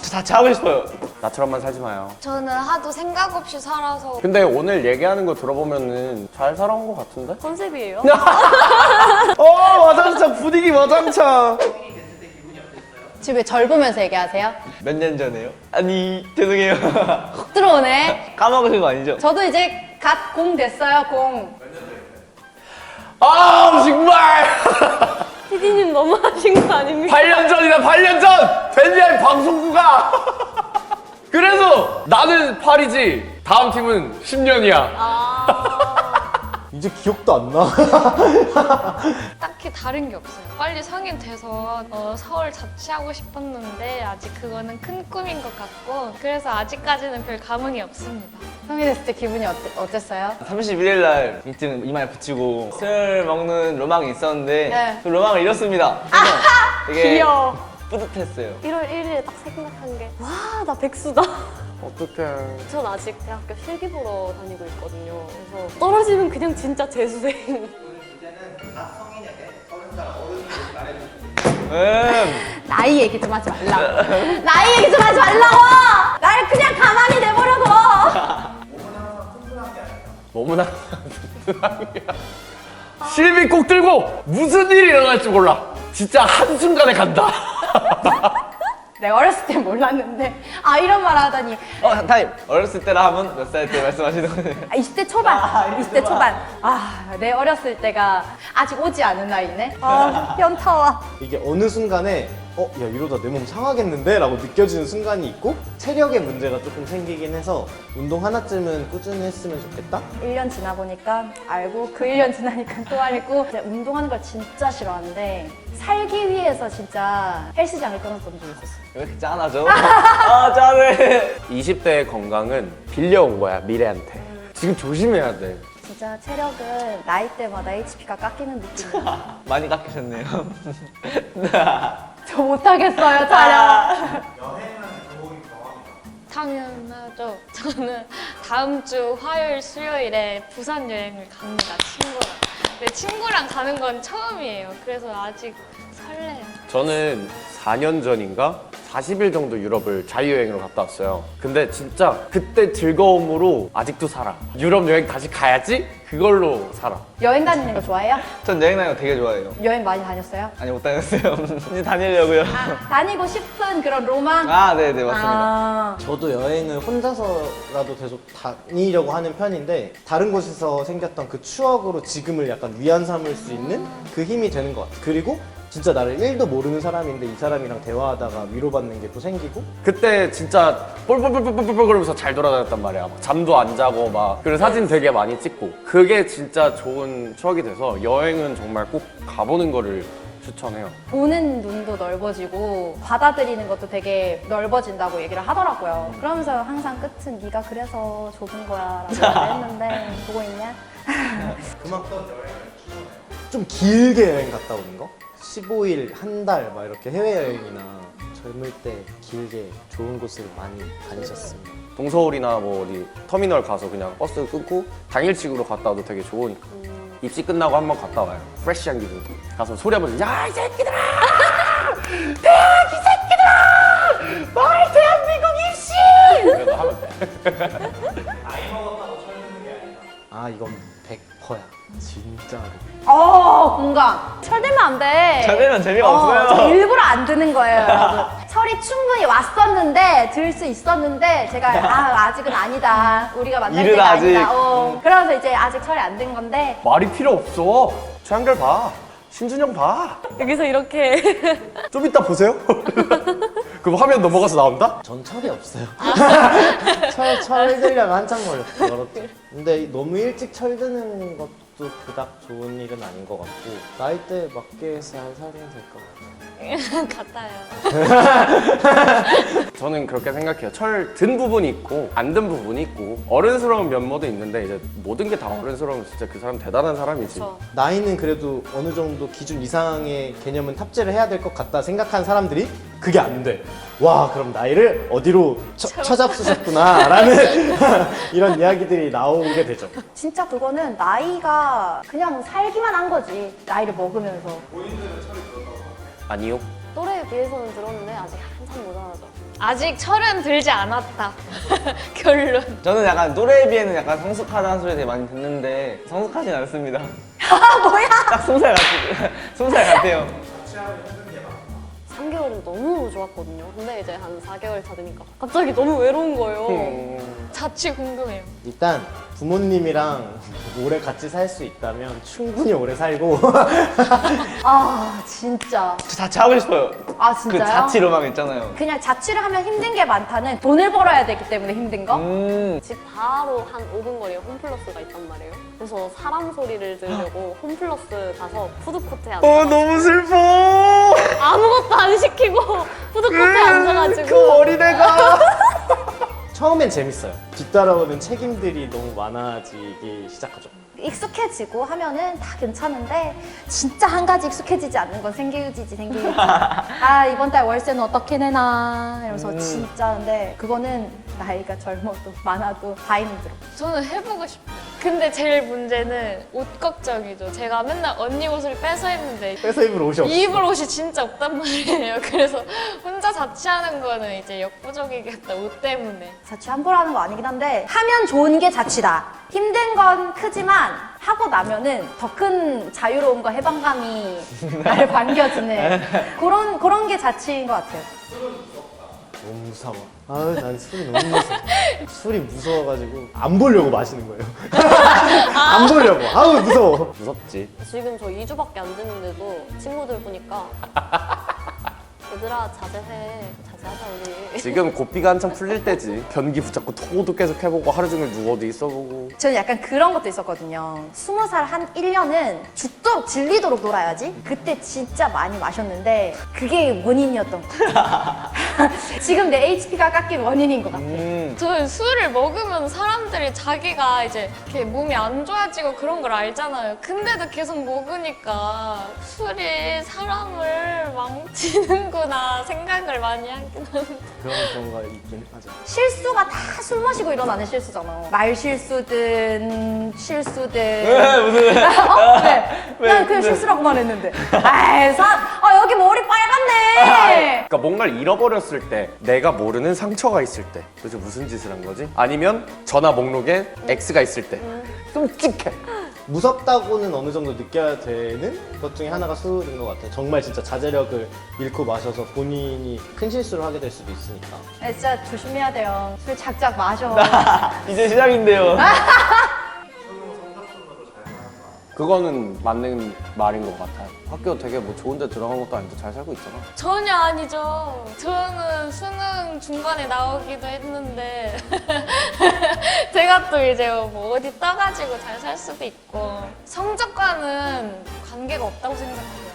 자취 하고 싶어요. 나처럼만 살지 마요. 저는 하도 생각 없이 살아서 근데 오늘 얘기하는 거 들어보면은 잘 살아온 것 같은데? 컨셉이에요? 와장창 분위기 와장창. 지금 왜 절 보면서 얘기하세요? 몇 년 전에요? 아니 죄송해요. 훅 들어오네. 까먹으신 거 아니죠? 저도 이제 갓 공 됐어요, 공. 아 정말. 피디님 너무 하신 거 아닙니까? 8년 전이다 8년 전! 벤리안 방송국가! 그래서 나는 8이지 다음 팀은 10년이야. 이제 기억도 안 나. 딱히 다른 게 없어요. 빨리 성인 돼서 서울 자취하고 싶었는데 아직 그거는 큰 꿈인 것 같고 그래서 아직까지는 별 감흥이 없습니다. 성이 됐을 때 기분이 어땠어요? 31일 날 이쯤 이마에 붙이고 술 먹는 로망이 있었는데 네. 그 로망을 잃었습니다. 그래서 되게 귀여워. 뿌듯했어요. 1월 1일에 딱 생각한 게 와, 나 백수다. 어떡해. 전 아직 대학교 실기 보러 다니고 있거든요. 그래서 떨어지면 그냥 진짜 재수생. 나이 얘기 좀 하지 말라고. 나이 얘기 좀 하지 말라고! 날 그냥 가만히 내버려둬! 너무나 실비 꼭 들고 무슨 일이 일어날지 몰라. 진짜 한순간에 간다. 내가 어렸을 땐 몰랐는데 이런 말 하다니 타임! 어렸을 때라 하면 몇 살 때 말씀하시는 거예요? 20대 초반 20대 초반 내 어렸을 때가 아직 오지 않은 나이네 현타와 이게 어느 순간에 야 이러다 내 몸 상하겠는데? 라고 느껴지는 순간이 있고 체력에 문제가 조금 생기긴 해서 운동 하나쯤은 꾸준히 했으면 좋겠다? 1년 지나 보니까 알고 그 1년 지나니까 또 알고 이제 운동하는 걸 진짜 싫어하는데 살기 위해서 진짜 헬스장을 끊었던 적이 있었어요. 왜 이렇게 짠하죠? 아 짠해! 20대의 건강은 빌려온 거야 미래한테. 지금 조심해야 돼. 진짜 체력은 나이 때마다 HP가 깎이는 느낌이에요. 많이 깎이셨네요. 저 못하겠어요 촬영. 당연하죠. 저는 다음 주 화요일 수요일에 부산 여행을 갑니다. 친구랑. 근데 친구랑 가는 건 처음이에요. 그래서 아직 설레요. 저는 4년 전인가 40일 정도 유럽을 자유여행으로 갔다 왔어요. 근데 진짜 그때 즐거움으로 아직도 살아. 유럽 여행 다시 가야지? 그걸로 살아. 여행 다니는 거 좋아해요? 전 여행 다니는 거 되게 좋아해요. 여행 많이 다녔어요? 아니 못 다녔어요. 이제 다니려고요. 다니고 싶은 그런 로망? 아 네네 맞습니다. 저도 여행을 혼자서라도 계속 다니려고 하는 편인데 다른 곳에서 생겼던 그 추억으로 지금을 약간 위안 삼을 수 있는 그 힘이 되는 것 같아요. 그리고 진짜 나를 1도 모르는 사람인데 이 사람이랑 대화하다가 위로받는 게 또 생기고 그때 진짜 뻘뻘뻘뻘뻘 거리면서 잘 돌아다녔단 말이야. 막 잠도 안 자고 막. 그리고 사진 되게 많이 찍고. 그게 진짜 좋은 추억이 돼서 여행은 정말 꼭 가보는 거를 추천해요. 보는 눈도 넓어지고 받아들이는 것도 되게 넓어진다고 얘기를 하더라고요. 그러면서 항상 끝은 네가 그래서 좁은 거야 라고 얘기를 했는데 보고 있냐? 그만큼 좀 길게 여행 갔다 오는 거? 15일, 한 달 막 이렇게 해외여행이나 젊을 때 길게 좋은 곳을 많이 다니셨습니다. 동서울이나 뭐 어디 터미널 가서 그냥 버스 끊고 당일치기로 갔다 와도 되게 좋으니까. 입시 끝나고 한번 갔다 와요. 프레시한 기분. 가서 소리 한번 야 이 새끼들아! 대학 이 새끼들아! 뭘 대한민국 입시! 그래도 하면 돼. 이건 100%야. 진짜로. 공감. 철들면 안 돼. 철들면 재미가 저 없어요. 일부러 안 드는 거예요, 여러분. 철이 충분히 왔었는데 들 수 있었는데 제가 아직은 아니다. 우리가 만날 이르다, 때가 아직. 아니다. 그러면서 이제 아직 철이 안 든 건데 말이 필요 없어. 최한결 봐. 신준영 봐. 여기서 이렇게 좀 이따 보세요. 그럼 화면 넘어가서 나온다? 전 철이 없어요. 철들려면 한참 걸렸어. 근데 너무 일찍 철드는 것도 그닥 좋은 일은 아닌 것 같고 나이대에 맞게 잘 살면 될 것 같아요. 같아요. 저는 그렇게 생각해요. 철 든 부분이 있고 안 든 부분이 있고 어른스러운 면모도 있는데 이제 모든 게 다 어른스러우면 진짜 그 사람 대단한 사람이지. 그쵸. 나이는 그래도 어느 정도 기준 이상의 개념은 탑재를 해야 될 것 같다 생각한 사람들이 그게 안 돼. 와 그럼 나이를 어디로 처잡수셨구나 라는 이런 이야기들이 나오게 되죠. 진짜 그거는 나이가 그냥 살기만 한 거지. 나이를 먹으면서. 아니요. 또래에 비해서는 들었는데 아직 한참 모자라죠. 아직 철은 들지 않았다. 결론. 저는 약간 또래에 비해는 약간 성숙하다는 소리 되게 많이 듣는데 성숙하진 않습니다. 아 뭐야? 딱 20살 같아요. 20살 같아요. 3개월은 너무 좋았거든요. 근데 이제 한 4개월 차 되니까 갑자기 너무 외로운 거예요. 자취 궁금해요. 일단 부모님이랑 오래 같이 살 수 있다면 충분히 오래 살고 아 진짜. 저 자취하고 싶어요. 아 그 진짜요? 자취 로망 있잖아요. 그냥 자취를 하면 힘든 게 많다는 돈을 벌어야 되기 때문에 힘든 거? 집 바로 한 5분 거리에 홈플러스가 있단 말이에요. 그래서 사람 소리를 들으려고 홈플러스 가서 푸드코트에 앉아 너무 슬퍼. 아무것도 안 시키고 푸드코트에 앉아가지고 그 어린애가 처음엔 재밌어요. 뒤따라오는 책임들이 너무 많아지기 시작하죠. 익숙해지고 하면은 다 괜찮은데 진짜 한 가지 익숙해지지 않는 건 생계유지지. 아 이번 달 월세는 어떻게 내나 이러면서 진짜. 근데 그거는 나이가 젊어도 많아도 다 힘들어. 저는 해보고 싶어요. 근데 제일 문제는 옷 걱정이죠. 제가 맨날 언니 옷을 뺏어 입는데 뺏어 입을 옷이 없어. 입을 옷이 진짜 없단 말이에요. 그래서 혼자 자취하는 거는 이제 역부족이겠다, 옷 때문에. 자취 함부로 하는 거 아니긴 한데 하면 좋은 게 자취다. 힘든 건 크지만 하고 나면은 더 큰 자유로움과 해방감이 나를 반겨주는 그런 게 자취인 것 같아요. 너무 무서워. 아유, 난 술이 너무 무서워. 술이 무서워가지고 안 보려고 마시는 거예요. 안 보려고. 아우 무서워. 무섭지. 지금 저 2주밖에 안 됐는데도 친구들 보니까 얘들아 자제하자 우리. 지금 고삐가 한참 풀릴 때지. 변기 붙잡고 토도 계속 해보고 하루 종일 누워도 있어보고. 저는 약간 그런 것도 있었거든요. 20살 한 1년은 죽도록 질리도록 놀아야지. 그때 진짜 많이 마셨는데 그게 원인이었던 것 같아요. 지금 내 HP가 깎인 원인인 것 같아요. 저는 술을 먹으면 사람들이 자기가 이제 이렇게 몸이 안 좋아지고 그런 걸 알잖아요. 근데도 계속 먹으니까 술이 사람을 망치는구나 생각을 많이 하긴 하는데. 그런 경우가 있긴 하죠. 실수가 다 술 마시고 일어나는 실수잖아. 말 실수든 실수든. 왜 무슨? 어? 왜? 난 그냥 실수라고만 했는데. 여기 머리 빨갛네. 그러니까 뭔가를 잃어버렸을 때, 내가 모르는 상처가 있을 때, 도대체 무슨 짓을 한 거지? 아니면 전화 목록에 X가 있을 때, 끔찍해. 무섭다고는 어느 정도 느껴야 되는 것 중에 하나가 술인 것 같아요. 정말 진짜 자제력을 잃고 마셔서 본인이 큰 실수를 하게 될 수도 있으니까. 진짜 조심해야 돼요. 술 작작 마셔. 이제 시작인데요. 그거는 맞는 말인 것 같아요. 학교 되게 뭐 좋은 데 들어간 것도 아닌데 잘 살고 있잖아. 전혀 아니죠. 저는 수능 중간에 나오기도 했는데 제가 또 이제 뭐 어디 떠가지고 잘 살 수도 있고 성적과는 관계가 없다고 생각해요.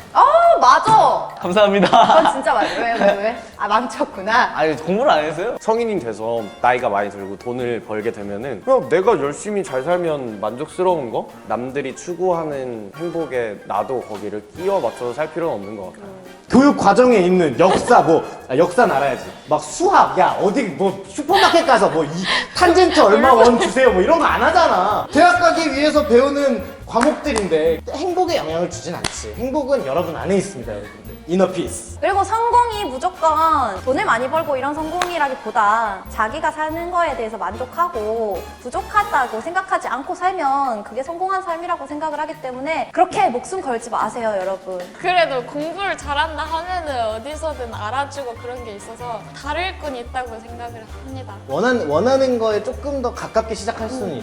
맞아. 감사합니다. 그건 진짜 맞아. 왜? 아 망쳤구나. 아니 공부를 안 했어요? 성인이 돼서 나이가 많이 들고 돈을 벌게 되면은 그냥 내가 열심히 잘 살면 만족스러운 거? 남들이 추구하는 행복에 나도 거기를 끼워 맞춰서 살 필요는 없는 것 같아요. 교육 과정에 있는 역사 역사는 알아야지. 막 수학, 야 어디 뭐 슈퍼마켓 가서 뭐 이 탄젠트 얼마 원 주세요 뭐 이런 거 안 하잖아. 대학 가기 위해서 배우는 과목들인데 행복에 영향을 주진 않지. 행복은 여러분 안에 있습니다, 여러분들. 이너 피스. 그리고 성공이 무조건 돈을 많이 벌고 이런 성공이라기보다 자기가 사는 거에 대해서 만족하고 부족하다고 생각하지 않고 살면 그게 성공한 삶이라고 생각을 하기 때문에 그렇게 목숨 걸지 마세요, 여러분. 그래도 공부를 잘한다 하면은 어디서든 알아주고 그런 게 있어서 다를 건 있다고 생각을 합니다. 원하는 거에 조금 더 가깝게 시작할 수는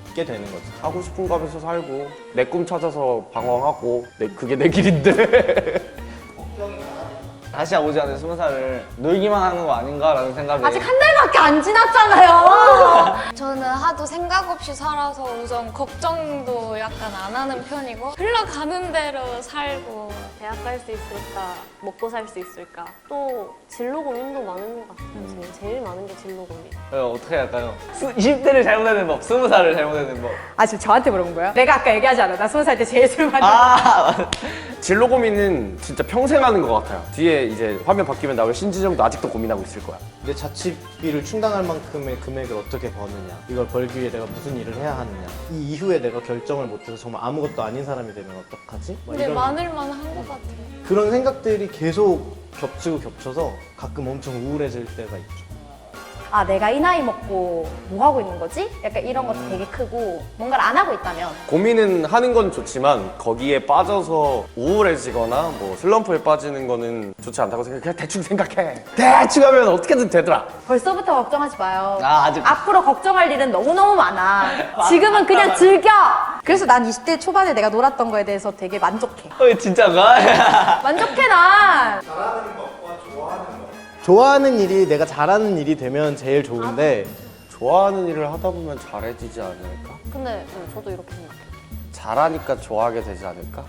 있게 되는 거지. 하고 싶은 거 하면서 살고 내 꿈 찾아서 방황하고 그게 내 길인데. 다시 오지 않은 20살을 놀기만 하는 거 아닌가라는 생각이. 아직 한 달밖에 안 지났잖아요. 저는 하도 생각 없이 살아서 우선 걱정도 약간 안 하는 편이고 흘러가는 대로 살고. 대학 갈 수 있을까? 먹고 살 수 있을까? 또 진로 고민도 많은 것 같아요. 지금 제일 많은 게 진로 고민. 어떻게 할까요? 20대를 잘못하는 법, 20살을 잘못하는 법. 아 지금 저한테 물어본 거예요? 내가 아까 얘기하지 않아? 나 20살 때 제일 술 마셨어. 아, 진로 고민은 진짜 평생 하는 것 같아요. 뒤에 이제 화면 바뀌면 나올 신지정도 아직도 고민하고 있을 거야. 내 자취비를 충당할 만큼의 금액을 어떻게 버느냐, 이걸 벌기 위해 내가 무슨 일을 해야 하느냐, 이 이후에 내가 결정을 못해서 정말 아무것도 아닌 사람이 되면 어떡하지? 막 근데 이런 많을 만한 것 같아요. 그런 생각들이 계속 겹치고 겹쳐서 가끔 엄청 우울해질 때가 있죠. 아, 내가 이 나이 먹고 뭐 하고 있는 거지? 약간 이런 것도 되게 크고 뭔가를 안 하고 있다면 고민은 하는 건 좋지만 거기에 빠져서 우울해지거나 뭐 슬럼프에 빠지는 거는 좋지 않다고 생각해. 그냥 대충 생각해. 대충 하면 어떻게든 되더라. 벌써부터 걱정하지 마요. 아직 앞으로 걱정할 일은 너무너무 많아. 지금은 그냥 즐겨. 그래서 난 20대 초반에 내가 놀았던 거에 대해서 되게 만족해. 진짜가? 만족해 난. 좋아하는 일이 내가 잘하는 일이 되면 제일 좋은데 좋아하는 일을 하다 보면 잘해지지 않을까? 근데 저도 이렇게 생각해요. 잘하니까 좋아하게 되지 않을까?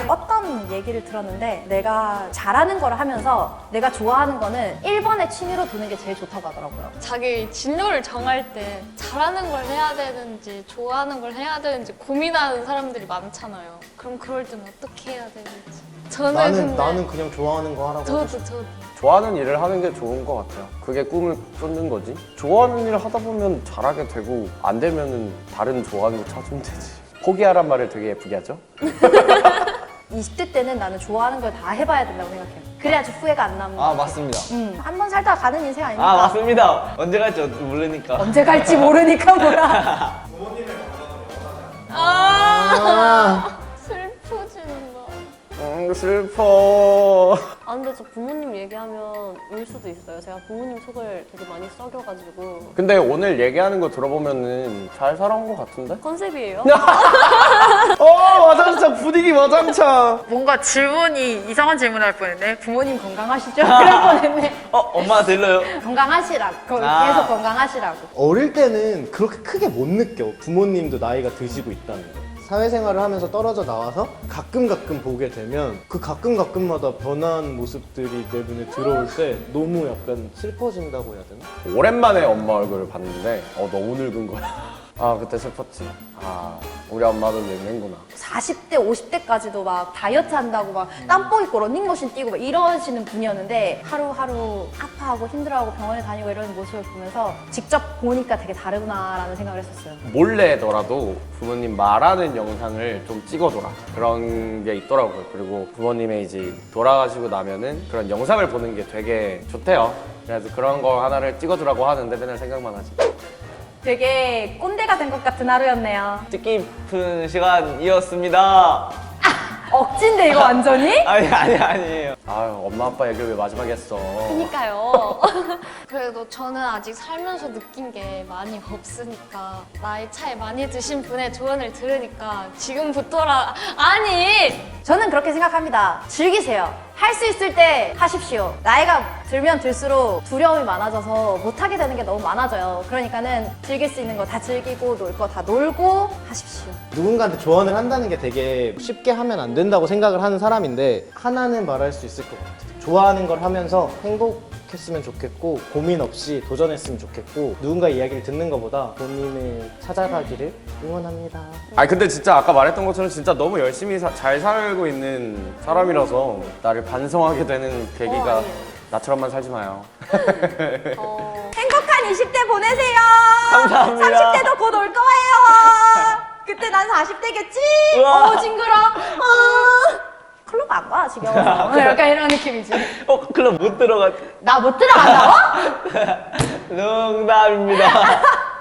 어떤 얘기를 들었는데 내가 잘하는 걸 하면서 내가 좋아하는 거는 1번의 취미로 두는 게 제일 좋다고 하더라고요. 자기 진로를 정할 때 잘하는 걸 해야 되는지 좋아하는 걸 해야 되는지 고민하는 사람들이 많잖아요. 그럼 그럴 때는 어떻게 해야 되는지. 저는 근데 나는 그냥 좋아하는 거 하라고 하고 싶어. 저도 좋아하는 일을 하는 게 좋은 것 같아요. 그게 꿈을 쫓는 거지. 좋아하는 일을 하다 보면 잘하게 되고 안 되면은 다른 좋아하는 거 찾으면 되지. 포기하란 말을 되게 예쁘게 하죠. 20대 때는 나는 좋아하는 걸 다 해봐야 된다고 생각해요. 그래야지 후회가 안 남는 아 거. 맞습니다. 한번 살다가 가는 인생 아닙니까? 아 맞습니다. 언제 갈지 모르니까. 언제 갈지 모르니까 뭐라. 슬퍼지는 거. 슬퍼. 아 근데 저 부모님 얘기하면 울 수도 있어요. 제가 부모님 속을 되게 많이 썩여가지고 근데 오늘 얘기하는 거 들어보면은 잘 살아온 것 같은데? 컨셉이에요. 와장창 분위기 와장창. 뭔가 질문이 이상한 질문할 뻔했네. 부모님 건강하시죠? 그럴 뻔했네. 엄마 들려요? 건강하시라고. 아. 계속 건강하시라고. 어릴 때는 그렇게 크게 못 느껴. 부모님도 나이가 드시고 있다는 거. 사회생활을 하면서 떨어져 나와서 가끔 보게 되면 그 가끔마다 변한 모습들이 내 눈에 들어올 때 너무 약간 슬퍼진다고 해야 되나? 오랜만에 엄마 얼굴을 봤는데 너무 늙은 거야. 아 그때 슬펐지. 아 우리 엄마도 늙는구나. 40대, 50대까지도 막 다이어트 한다고 막 땀복 입고 러닝머신 뛰고 막 이러시는 분이었는데 하루하루 아파하고 힘들어하고 병원에 다니고 이러는 모습을 보면서 직접 보니까 되게 다르구나라는 생각을 했었어요. 몰래더라도 부모님 말하는 영상을 좀 찍어둬라. 그런 게 있더라고요. 그리고 부모님의 이제 돌아가시고 나면은 그런 영상을 보는 게 되게 좋대요. 그래서 그런 거 하나를 찍어두라고 하는데 맨날 생각만 하지. 되게 꼰대가 된 것 같은 하루였네요. 뜻깊은 시간이었습니다. 억진데 이거 완전히? 아니에요. 아유 엄마 아빠 얘기를 왜 마지막에 했어. 그니까요. 그래도 저는 아직 살면서 느낀 게 많이 없으니까 나이 차이 많이 드신 분의 조언을 들으니까 지금부터라 아니 저는 그렇게 생각합니다. 즐기세요. 할 수 있을 때 하십시오. 나이가 들면 들수록 두려움이 많아져서 못하게 되는 게 너무 많아져요. 그러니까는 즐길 수 있는 거 다 즐기고 놀 거 다 놀고 하십시오. 누군가한테 조언을 한다는 게 되게 쉽게 하면 안 된다고 생각을 하는 사람인데 하나는 말할 수 있을 것 같아요. 좋아하는 걸 하면서 행복했으면 좋겠고 고민 없이 도전했으면 좋겠고 누군가 이야기를 듣는 것보다 본인을 찾아가기를 응원합니다. 아니 근데 진짜 아까 말했던 것처럼 진짜 너무 열심히 잘 살고 있는 사람이라서 나를 반성하게 되는 계기가 나처럼만 살지 마요. 행복한 20대 보내세요. 감사합니다. 30대도 곧 올 거예요. 그때 난 40대겠지? 우와. 징그러. 클럽 안 가, 지겨워서. 약간 이런 느낌이지. 클럽 못 들어갔. 나 못 들어간다고? 농담입니다.